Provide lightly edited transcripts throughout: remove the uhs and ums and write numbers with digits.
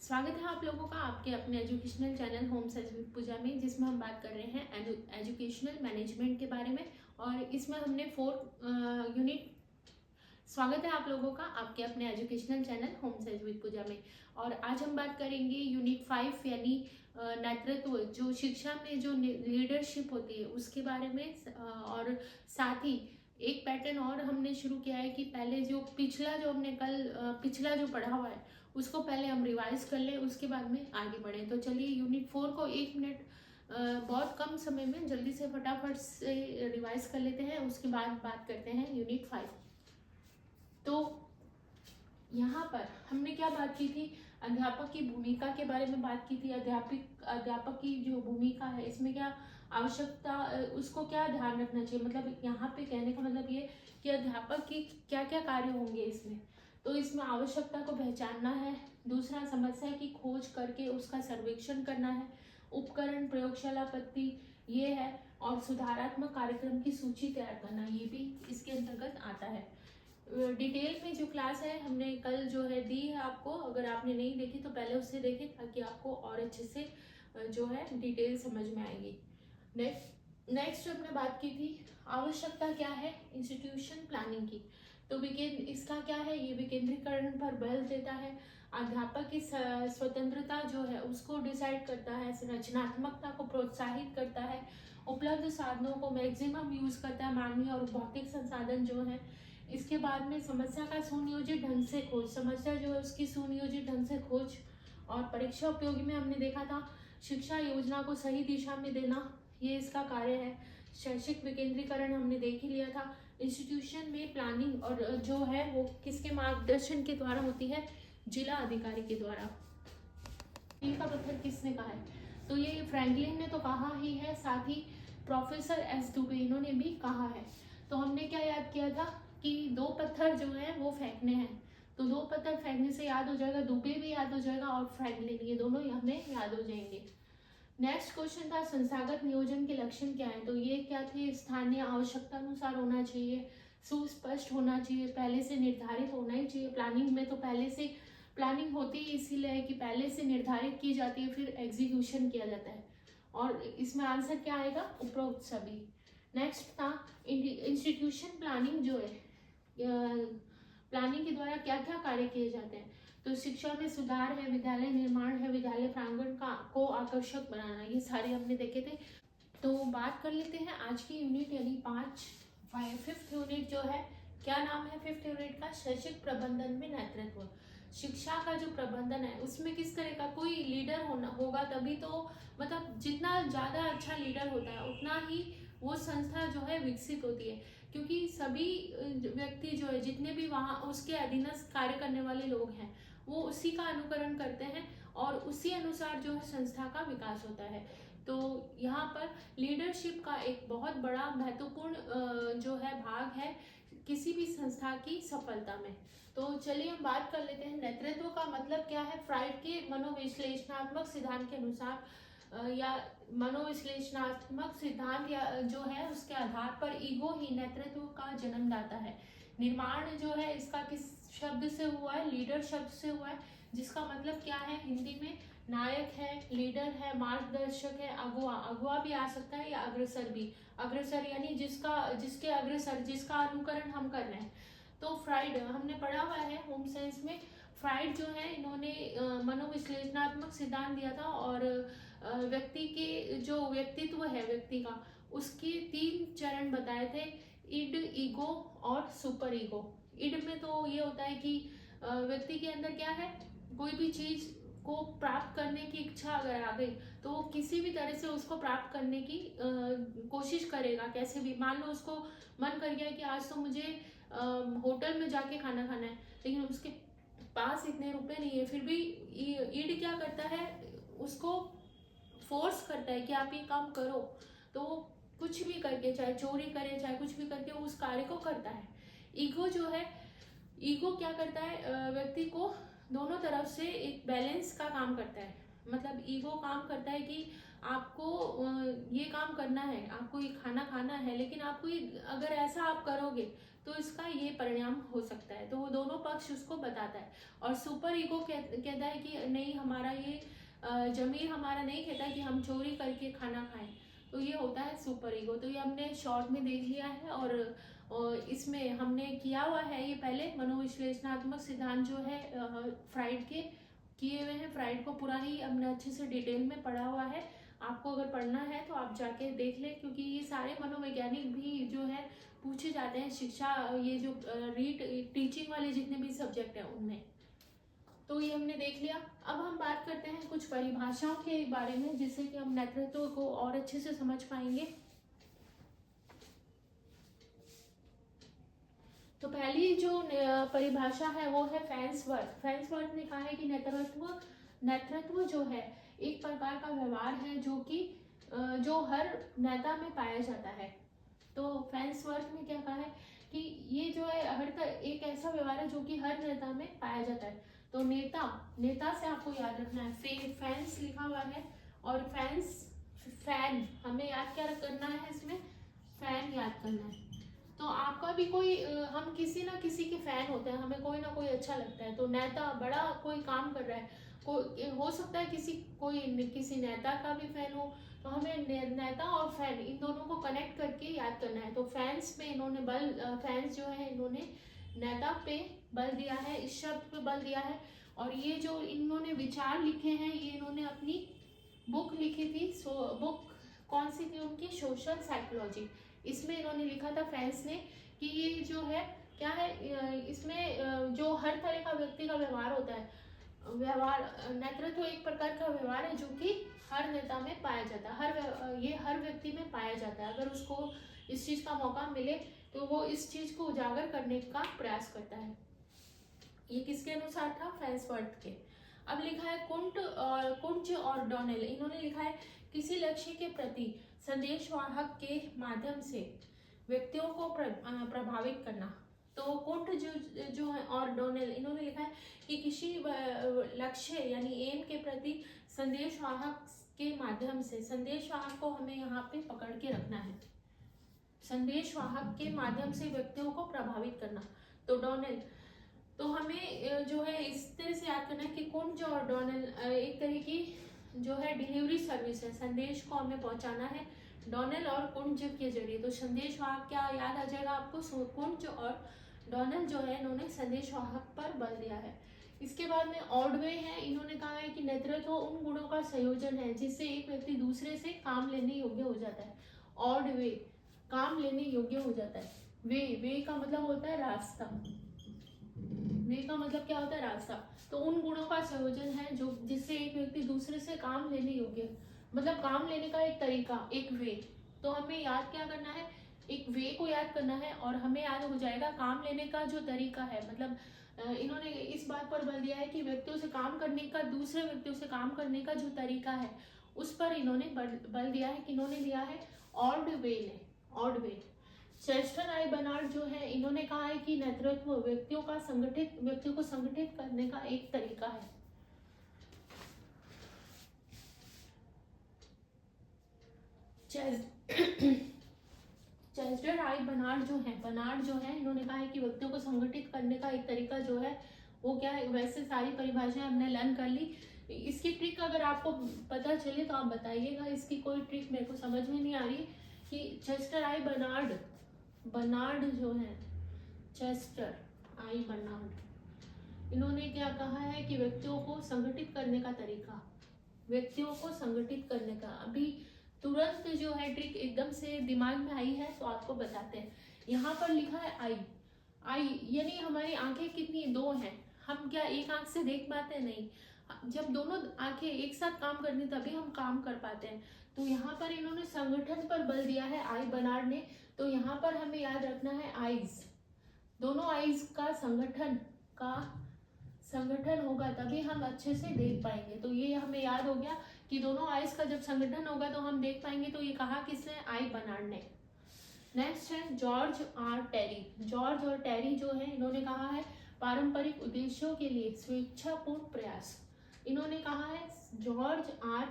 स्वागत है आप लोगों का आपके अपने educational channel home science with Pooja में, जिसमें हम बात कर रहे हैं एजुकेशनल मैनेजमेंट के बारे में। और इसमें हमने 4 यूनिट। स्वागत है आप लोगों का आपके अपने educational channel home science with Pooja में। और आज हम बात करेंगे यूनिट 5 यानी नेतृत्व, जो शिक्षा में जो लीडरशिप होती है उसके बारे में। और साथ ही एक पैटर्न और हमने शुरू किया है कि पहले जो पिछला जो पढ़ा हुआ है उसको पहले हम रिवाइज कर लें, उसके बाद में आगे बढ़ें। तो चलिए यूनिट 4 को 1 मिनट बहुत कम समय में जल्दी से फटाफट से रिवाइज कर लेते हैं, उसके बाद बात करते हैं यूनिट 5। तो यहाँ पर हमने क्या बात की थी, अध्यापक की भूमिका के बारे में बात की थी। अध्यापक की जो भूमिका है इसमें क्या आवश्यकता, उसको क्या ध्यान रखना चाहिए, मतलब यहाँ पे कहने का मतलब ये कि अध्यापक की क्या क्या कार्य होंगे इसमें। तो इसमें आवश्यकता को पहचानना है, दूसरा समस्या की खोज करके उसका सर्वेक्षण करना है, उपकरण प्रयोगशाला पत्ती ये है, और सुधारात्मक कार्यक्रम की सूची तैयार करना ये भी इसके अंतर्गत आता है। डिटेल में जो क्लास है हमने कल जो है दी है आपको, अगर आपने नहीं देखी तो पहले उसे देखें ताकि आपको और अच्छे से जो है डिटेल समझ में आएगी। नेक्स्ट हमने बात की थी आवश्यकता क्या है इंस्टीट्यूशन प्लानिंग की। तो इसका क्या है, ये विकेंद्रीकरण पर बल देता है, अध्यापक की स्वतंत्रता जो है उसको डिसाइड करता है, रचनात्मकता को प्रोत्साहित करता है, उपलब्ध साधनों को मैक्सिमम यूज करता है, मानवीय और भौतिक संसाधन जो है। इसके बाद में समस्या का सुनियोजित ढंग से खोज, समस्या जो है उसकी सुनियोजित ढंग से खोज। और परीक्षा उपयोगी में हमने देखा था शिक्षा योजना को सही दिशा में देना, ये इसका कार्य है। शैक्षिक विकेंद्रीकरण हमने देख ही लिया था। इंस्टीट्यूशन में प्लानिंग और जो है वो किसके मार्गदर्शन के द्वारा होती है, जिला अधिकारी के द्वारा। इनका पत्थर किसने कहा है, तो ये फ्रैंकलिन ने तो कहा ही है, साथ ही प्रोफेसर एस दुबे इन्होंने भी कहा है। तो हमने क्या याद किया था कि 2 पत्थर जो है वो फेंकने हैं, तो 2 पत्थर फेंकने से याद हो जाएगा, दुबे भी याद हो जाएगा और फ्रैंकलिन, ये दोनों हमें याद हो जाएंगे। नेक्स्ट क्वेश्चन था संस्थागत नियोजन के लक्षण क्या है। तो ये क्या थे, स्थानीय आवश्यकता अनुसार होना चाहिए, सुस्पष्ट होना चाहिए, पहले से निर्धारित होना ही चाहिए। प्लानिंग में तो पहले से प्लानिंग होती है इसीलिए है कि पहले से निर्धारित की जाती है, फिर एग्जीक्यूशन किया जाता है। और इसमें आंसर क्या आएगा, उपरोक्त सभी। नेक्स्ट था इंस्टीट्यूशन प्लानिंग जो है, प्लानिंग के द्वारा क्या क्या कार्य किए जाते हैं। तो शिक्षा में सुधार है, विद्यालय निर्माण है, विद्यालय प्रांगण को आकर्षक बनाना, ये सारे हमने देखे थे। तो बात कर लेते हैं आज की यूनिट यानी 5th यूनिट जो है, क्या नाम है 5th यूनिट का, शैक्षिक प्रबंधन में नेतृत्व। शिक्षा का जो प्रबंधन है उसमें किस तरह का कोई लीडर होगा तभी तो, मतलब जितना ज़्यादा अच्छा लीडर होता है उतना ही वो संस्था जो है विकसित होती है, क्योंकि सभी व्यक्ति जो है जितने भी वहाँ उसके अधीनस्थ कार्य करने वाले लोग हैं वो उसी का अनुकरण करते हैं और उसी अनुसार जो है संस्था का विकास होता है। तो यहाँ पर लीडरशिप का एक बहुत बड़ा महत्वपूर्ण जो है भाग है किसी भी संस्था की सफलता में। तो चलिए हम बात कर लेते हैं नेतृत्व का मतलब क्या है। फ्राइड के मनोविश्लेषणात्मक सिद्धांत के अनुसार या मनोविश्लेषणात्मक सिद्धांत या जो है उसके आधार पर ईगो ही नेतृत्व का जन्मदाता है। निर्माण जो है इसका किस शब्द से हुआ है, लीडर शब्द से हुआ है, जिसका मतलब क्या है हिंदी में, नायक है, लीडर है, मार्गदर्शक है, अगुआ, अगुआ भी आ सकता है या अग्रसर भी। अग्रसर यानी जिसके अग्रसर, जिसका अनुकरण हम कर रहे हैं। तो फ्राइड हमने पढ़ा हुआ है होम साइंस में, फ्राइड जो है इन्होंने मनोविश्लेषणात्मक सिद्धांत दिया था और व्यक्ति के जो व्यक्तित्व है व्यक्ति का, उसके 3 चरण बताए थे, इड, ईगो और सुपर ईगो। इड में तो ये होता है कि व्यक्ति के अंदर क्या है, कोई भी चीज को प्राप्त करने की इच्छा अगर आ गई तो वो किसी भी तरह से उसको प्राप्त करने की कोशिश करेगा, कैसे भी। मान लो उसको मन कर गया कि आज तो मुझे होटल में जाके खाना खाना है, लेकिन उसके पास इतने रुपए नहीं है, फिर भी ईड क्या करता है, उसको फोर्स करता है कि आप ये काम करो। तो वो कुछ भी करके, चाहे चोरी करे चाहे कुछ भी करके उस कार्य को करता है। ईगो जो है, ईगो क्या करता है, व्यक्ति को दोनों तरफ से एक बैलेंस का काम करता है। मतलब ईगो काम करता है कि आपको ये काम करना है, आपको ये खाना खाना है, लेकिन आपको ये अगर ऐसा आप करोगे तो इसका ये परिणाम हो सकता है। तो वो दोनों पक्ष उसको बताता है। और सुपर ईगो कहता है कि नहीं, हमारा ये जमीर हमारा नहीं कहता कि हम चोरी करके खाना खाएं। तो ये होता है सुपर ईगो। तो ये हमने शॉर्ट में देख लिया है और इसमें हमने किया हुआ है ये पहले मनोविश्लेषणात्मक सिद्धांत जो है फ्राइड के किए हुए हैं। फ्राइड को पूरा ही हमने अच्छे से डिटेल में पढ़ा हुआ है। आपको अगर पढ़ना है तो आप जाके देख लें, क्योंकि ये सारे मनोवैज्ञानिक भी जो है पूछे जाते हैं शिक्षा, ये जो टीचिंग वाले जितने भी सब्जेक्ट हैं उनमें। तो ये हमने देख लिया। अब हम बात करते हैं कुछ परिभाषाओं के बारे में, जिससे कि हम नेतृत्व को और अच्छे से समझ पाएंगे। तो पहली जो परिभाषा है वो है फैंसवर्थ। फैंसवर्थ ने कहा है कि नेतृत्व जो है एक प्रकार का व्यवहार है जो हर नेता में पाया जाता है। तो फैंसवर्थ ने क्या कहा है कि ये जो है एक ऐसा व्यवहार है जो कि हर नेता में पाया जाता है। तो नेता से आपको याद रखना है, फैंस लिखा हुआ है, और फैन हमें याद क्या करना है, इसमें फैन याद करना है। तो आपका भी कोई हम किसी ना किसी के फैन होते हैं, हमें कोई ना कोई अच्छा लगता है। तो नेता बड़ा कोई काम कर रहा है, हो सकता है किसी नेता का भी फैन हो। तो हमें नेता और फैन इन दोनों को कनेक्ट करके याद करना है। तो फैंस पे इन्होंने फैंस जो है इन्होंने नेता पे बल दिया है, इस शब्द पे बल दिया है। और ये जो इन्होंने विचार लिखे हैं ये इन्होंने अपनी बुक लिखी थी। बुक कौन सी थी उनकी? Social psychology. इसमें इन्होंने लिखा था फैंस ने कि ये जो है क्या है, इसमें जो हर तरह का व्यक्ति का व्यवहार होता है, नेतृत्व एक प्रकार का व्यवहार है जो कि हर नेता में पाया जाता है, ये हर व्यक्ति में पाया जाता है। अगर उसको इस चीज का मौका मिले तो वो इस चीज को उजागर करने का प्रयास करता है। ये किसके अनुसार था? फैंसवर्थ के। अब लिखा है कुंज और डोनेल। इन्होंने लिखा है किसी लक्ष्य के प्रति संदेशवाहक के माध्यम से व्यक्तियों को प्रभावित करना। तो कुंट जो है और डोनेल इन्होंने लिखा है कि किसी लक्ष्य यानी एम के प्रति संदेशवाहक के माध्यम से, संदेशवाहक को हमें यहाँ पे पकड़ के रखना है, संदेशवाहक के माध्यम से व्यक्तियों को प्रभावित करना। तो डोनेल, तो हमें जो है इस तरह से याद करना है कि कुंज और डोनेल एक तरह की जो है डिलीवरी सर्विस है, संदेश को हमें पहुंचाना है डोनेल और कुंज के जरिए। तो संदेशवाहक क्या याद आ जाएगा आपको? कुंज और डोनेल जो है इन्होंने संदेशवाहक पर बल दिया है। इसके बाद में ऑर्डवे है। इन्होंने कहा है कि नेतृत्व उन गुणों का संयोजन है जिससे एक व्यक्ति दूसरे से काम लेने योग्य हो जाता है। ऑर्डवे, काम लेने योग्य हो जाता है। वे का मतलब होता है रास्ता। वे का मतलब क्या होता है? रास्ता। तो उन गुणों का संयोजन है जो जिससे एक व्यक्ति दूसरे से काम लेने योग्य, मतलब काम लेने का एक तरीका, एक वे। तो हमें याद क्या करना है? एक वे को याद करना है और हमें याद हो जाएगा काम लेने का जो तरीका है। मतलब इन्होंने इस बात पर बल दिया है कि व्यक्तियों से काम करने का, दूसरे व्यक्तियों से काम करने का जो तरीका है उस पर इन्होंने बल दिया है। कि इन्होंने दिया है ऑड वे। चेस्टर आई बर्नार्ड जो है इन्होंने कहा है कि नेतृत्व व्यक्तियों को संगठित करने का एक तरीका है। चेस्टर आई बर्नार्ड जो है इन्होंने कहा है कि व्यक्तियों को संगठित करने का एक तरीका जो है वो क्या है। वैसे सारी परिभाषाएं हमने लर्न कर ली। इसकी ट्रिक अगर आपको पता चले तो आप बताइएगा। इसकी कोई ट्रिक मेरे को समझ में नहीं आ रही कि चेस्टर आई बर्नार्ड जो है, चेस्टर आई बर्नार्ड इन्होंने क्या कहा है कि व्यक्तियों को संगठित करने का तरीका, व्यक्तियों को संगठित करने का। अभी तुरंत जो है ट्रिक एकदम से दिमाग में आई है तो आपको बताते हैं। यहाँ पर लिखा है आई यानी हमारी आंखें कितनी? दो हैं। हम क्या एक आंख से देख पाते हैं? नहीं। जब दोनों आंखें एक साथ काम करनी तभी हम काम कर पाते हैं। तो यहाँ पर इन्होंने संगठन पर बल दिया है आई बर्नार्ड ने। तो यहाँ पर हमें याद रखना है आईज, दोनों आईज का संगठन होगा तभी हम अच्छे से देख पाएंगे। तो ये हमें याद हो गया कि दोनों आईज का जब संगठन होगा तो हम देख पाएंगे। तो ये कहा किसने? आई बर्नार्ड ने। नेक्स्ट है जॉर्ज और टेरी जो है इन्होंने कहा है पारंपरिक उद्देश्यों के लिए स्वेच्छापूर्ण प्रयास। इन्होंने कहा है जॉर्ज आर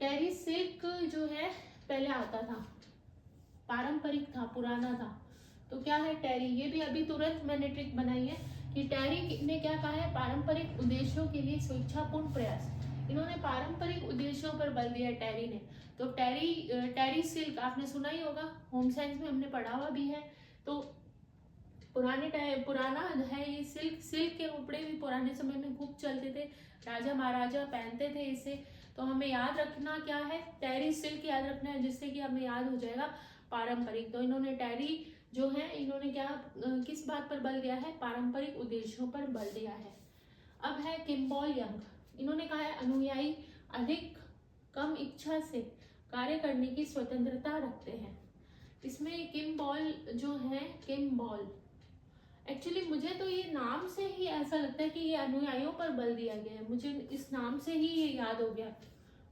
टेरी सिल्क जो है पहले आता था, पारंपरिक था, पुराना था। तो क्या है टेरी, ये भी अभी तुरंत मैंने ट्रिक बनाई है कि टेरी ने क्या कहा है, पारंपरिक उद्देश्यों के लिए स्वेच्छापूर्ण प्रयास। इन्होंने पारंपरिक उद्देश्यों पर बल दिया टेरी ने। तो टेरी सिल्क आपने सुना ही होगा, होम साइंस में हमने पढ़ा हुआ भी है। तो पुराना है ये सिल्क के कपड़े भी पुराने समय में खूब चलते थे, राजा महाराजा पहनते थे इसे। तो हमें याद रखना क्या है, टेरी सिल्क याद रखना है, जिससे कि हमें याद हो जाएगा पारंपरिक। तो इन्होंने टेरी जो है, इन्होंने क्या किस बात पर बल दिया है, पारंपरिक उद्देश्यों पर बल दिया है। अब है किम्बॉल यंग, इन्होंने कहा है अनुयायी अधिक कम इच्छा से कार्य करने की स्वतंत्रता रखते हैं। इसमें किम्बॉल जो है, किम्बॉल एक्चुअली मुझे तो ये नाम से ही ऐसा लगता है कि ये अनुयायियों पर बल दिया गया है, मुझे इस नाम से ही ये याद हो गया,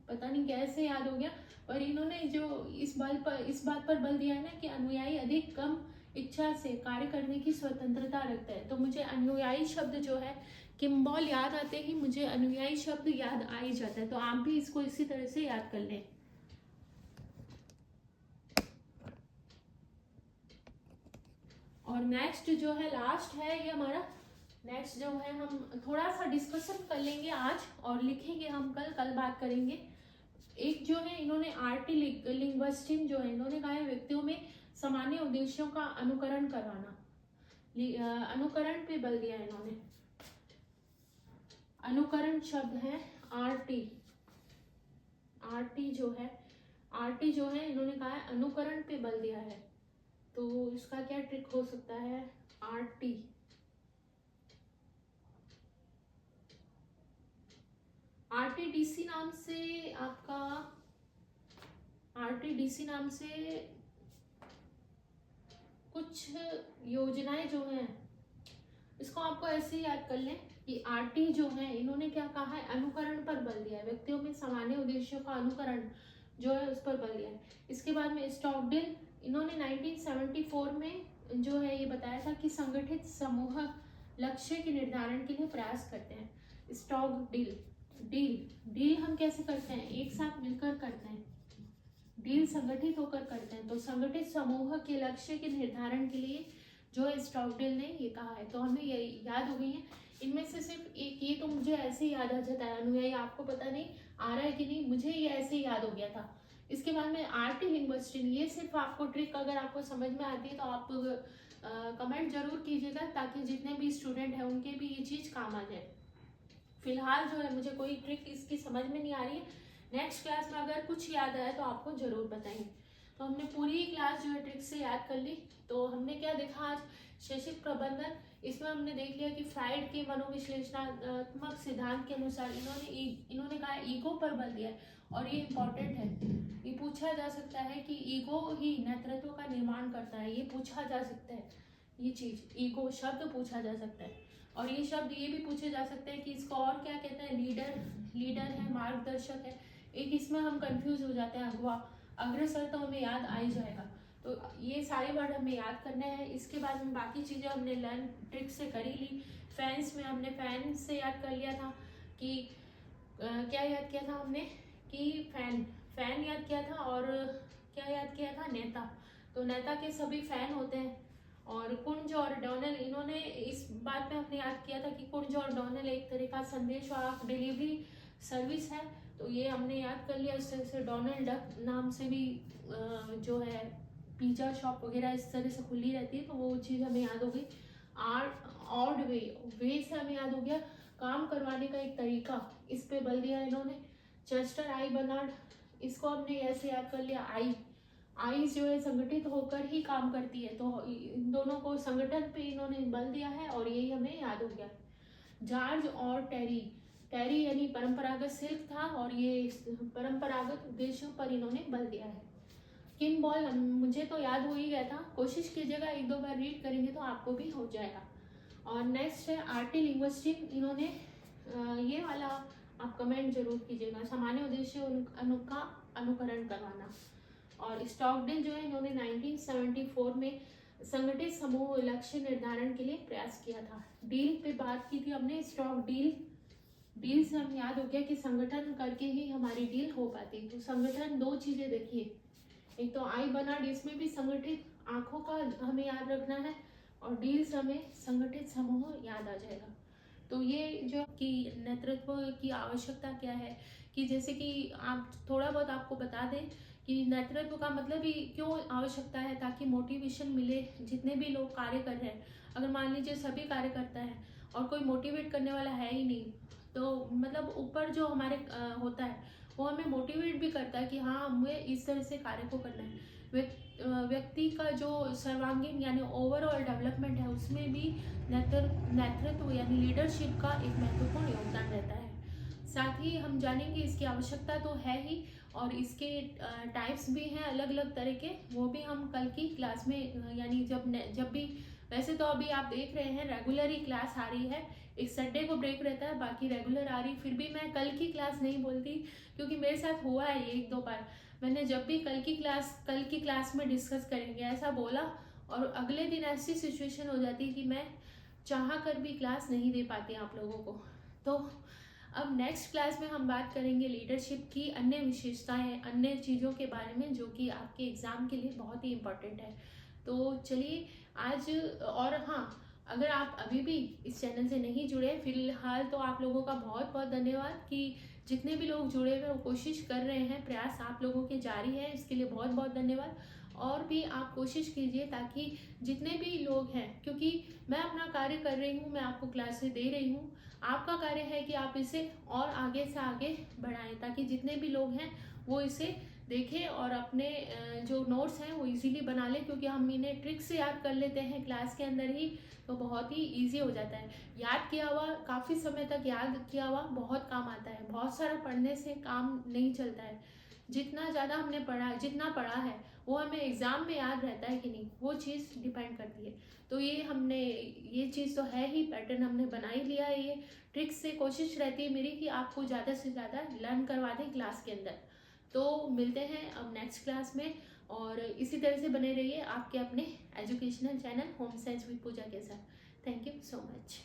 पता नहीं कैसे याद हो गया। और इन्होंने जो इस बात पर बल दिया है ना कि अनुयायी अधिक कम इच्छा से कार्य करने की स्वतंत्रता रखता है। तो मुझे अनुयायी शब्द जो है, किम्बॉल याद आते ही मुझे अनुयायी शब्द याद आ ही जाता है। तो आप भी इसको इसी तरह से याद कर लें। और नेक्स्ट जो है, लास्ट है ये हमारा, नेक्स्ट जो है हम थोड़ा सा डिस्कशन कर लेंगे आज और लिखेंगे हम कल बात करेंगे। एक जो है इन्होंने आर्टी लिंग्विस्टिक जो है, इन्होंने कहा है व्यक्तियों में सामान्य उद्देश्यों का अनुकरण करवाना, अनुकरण पे बल दिया है इन्होंने। अनुकरण शब्द है आरटी, आरटी जो है इन्होंने कहा है अनुकरण पे बल दिया है। तो इसका क्या ट्रिक हो सकता है, आरटी, आरटीडीसी नाम से, आपका आरटीडीसी नाम से कुछ योजनाएं जो हैं, इसको आपको ऐसे याद कर लें कि आरटी जो है, इन्होंने क्या कहा है, अनुकरण पर बल दिया है, व्यक्तियों में सामान्य उद्देश्यों का अनुकरण जो है उस पर बल दिया है। इसके बाद में स्टॉकडेल, इन्होंने 1974 में जो है ये बताया था कि संगठित समूह लक्ष्य के निर्धारण के लिए प्रयास करते हैं। डील हम कैसे करते हैं, एक साथ मिलकर करते हैं, डील संगठित होकर करते हैं। तो संगठित समूह के लक्ष्य के निर्धारण के लिए जो है स्टॉकडेल ने ये कहा है। तो हमें ये याद हो गई है। इनमें से सिर्फ एक ये तो मुझे ऐसे ही याद आ जाता है, अनुयायी आपको पता नहीं आ रहा है कि नहीं, मुझे ये ऐसे ही याद हो गया था। इसके बाद में आरटी लिंग्विस्टिक, ये सिर्फ आपको ट्रिक अगर आपको समझ में आती है तो आप कमेंट जरूर कीजिएगा, ताकि जितने भी स्टूडेंट हैं उनके भी ये चीज़ काम आ जाए। फिलहाल जो है मुझे कोई ट्रिक इसकी समझ में नहीं आ रही है, नेक्स्ट क्लास में अगर कुछ याद आए तो आपको जरूर बताएंगे। तो हमने पूरी क्लास जो है ट्रिक से याद कर ली। तो हमने क्या देखा आज, शैक्षिक प्रबंधन, इसमें हमने देख लिया कि फ्राइड के मनोविश्लेषणात्मक सिद्धांत के अनुसार इन्होंने कहा ईगो पर बल दिया है। और ये इम्पोर्टेंट है, ये पूछा जा सकता है कि ईगो ही नेतृत्व का निर्माण करता है, ये पूछा जा सकता है, ये चीज ईगो शब्द पूछा जा सकता है। और ये शब्द ये भी पूछे जा सकते हैं कि इसको और क्या कहते हैं, लीडर है, मार्गदर्शक है। एक इसमें हम कंफ्यूज हो जाते हैं, अगवा, अग्रसर तो हमें याद आ ही जाएगा। तो ये सारे वर्ड हमें याद करने हैं। इसके बाद में बाकी चीज़ें हमने लर्न ट्रिक से कर ही ली। फैंस में हमने फैन से याद कर लिया था कि क्या याद किया था हमने, कि फैन याद किया था, और क्या याद किया था, नेता। तो नेता के सभी फैन होते हैं। और कुंज और डोनल, इन्होंने इस बात में हमने याद किया था कि कुंज और डोनल एक तरह का संदेश वाहक डिलीवरी सर्विस है। तो ये हमने याद कर लिया। इस तरह से डोनाल्ड डक नाम से भी जो है पिज्ज़ा शॉप वगैरह इस तरह से खुली रहती है, तो वो चीज़ हमें याद हो गई। ऑड वे से हमें याद हो गया काम करवाने का एक तरीका, इस पे बल दिया इन्होंने। चेस्टर आई बर्नार्ड, इसको हमने ऐसे याद कर लिया, आई जो है संगठित होकर ही काम करती है, तो इन दोनों को संगठन पे इन्होंने बल दिया है और यही हमें याद हो गया। जॉर्ज और टेरी यानी परंपरागत सिल्क था, और ये परंपरागत उद्देश्यों पर इन्होंने बल दिया है। किम्बॉल मुझे तो याद हो ही गया था, कोशिश कीजिएगा एक दो बार रीड करेंगे तो आपको भी हो जाएगा। और नेक्स्ट है आरटी लिंग्विस्टिक, इन्होंने ये वाला आप कमेंट जरूर कीजिएगा, सामान्य उद्देश्य का अनुकरण करवाना। और स्टॉकडेल जो है इन्होंने 1974 में संगठित समूह लक्ष्य निर्धारण के लिए प्रयास किया था। डील पे बात की थी हमने, स्टॉक डील से हम याद हो गया कि संगठन करके ही हमारी डील हो पाती। तो संगठन, दो चीजें देखिए, एक तो आई बना डी, इसमें भी संगठित आंखों का हमें याद रखना है, और डील्स हमें संगठित समूह याद आ जाएगा। तो ये जो कि नेतृत्व की आवश्यकता क्या है, कि जैसे कि आप थोड़ा बहुत आपको बता दें कि नेतृत्व का मतलब ही क्यों आवश्यकता है, ताकि मोटिवेशन मिले। जितने भी लोग कार्य कर रहे हैं, अगर मान लीजिए सभी कार्य करता है और कोई मोटिवेट करने वाला है ही नहीं, तो मतलब ऊपर जो हमारे होता है वो हमें मोटिवेट भी करता है कि हाँ हमें इस तरह से कार्य को करना है। व्यक्ति का जो सर्वांगीण यानी ओवरऑल डेवलपमेंट है, उसमें भी नेतृत्व यानी लीडरशिप का एक महत्वपूर्ण योगदान रहता है। साथ ही हम जानेंगे इसकी आवश्यकता तो है ही, और इसके टाइप्स भी हैं अलग अलग तरह के, वो भी हम कल की क्लास में यानी जब भी, वैसे तो अभी आप देख रहे हैं रेगुलर ही क्लास आ रही है, एक संडे को ब्रेक रहता है, बाकी रेगुलर आ रही। फिर भी मैं कल की क्लास नहीं बोलती, क्योंकि मेरे साथ हुआ है ये 1-2 बार। मैंने जब भी कल की क्लास में डिस्कस करेंगे ऐसा बोला, और अगले दिन ऐसी सिचुएशन हो जाती है कि मैं चाह कर भी क्लास नहीं दे पाती आप लोगों को। तो अब नेक्स्ट क्लास में हम बात करेंगे लीडरशिप की अन्य विशेषताएं, अन्य चीज़ों के बारे में, जो कि आपके एग्ज़ाम के लिए बहुत ही इम्पोर्टेंट है। तो चलिए आज, और हाँ, अगर आप अभी भी इस चैनल से नहीं जुड़े फिलहाल, तो आप लोगों का बहुत बहुत धन्यवाद कि जितने भी लोग जुड़े हुए वो कोशिश कर रहे हैं, प्रयास आप लोगों के जारी है, इसके लिए बहुत बहुत धन्यवाद। और भी आप कोशिश कीजिए ताकि जितने भी लोग हैं, क्योंकि मैं अपना कार्य कर रही हूँ, मैं आपको क्लासेस दे रही हूँ, आपका कार्य है कि आप इसे और आगे से आगे बढ़ाएं, ताकि जितने भी लोग हैं वो इसे देखें और अपने जो नोट्स हैं वो इजीली बना लें, क्योंकि हम इन्हें ट्रिक से याद कर लेते हैं क्लास के अंदर ही, तो बहुत ही इजी हो जाता है। याद किया हुआ काफ़ी समय तक याद किया हुआ बहुत काम आता है, बहुत सारा पढ़ने से काम नहीं चलता है। जितना ज़्यादा हमने पढ़ा, जितना पढ़ा है वो हमें एग्ज़ाम में याद रहता है कि नहीं, वो चीज़ डिपेंड करती है। तो ये चीज़ तो है ही, पैटर्न हमने बना ही लिया है। ये ट्रिक से कोशिश रहती है मेरी कि आपको ज़्यादा से ज़्यादा लर्न करवा दें क्लास के अंदर। तो मिलते हैं अब नेक्स्ट क्लास में, और इसी तरह से बने रहिए आपके अपने educational channel home science with Pooja के साथ। Thank you so much.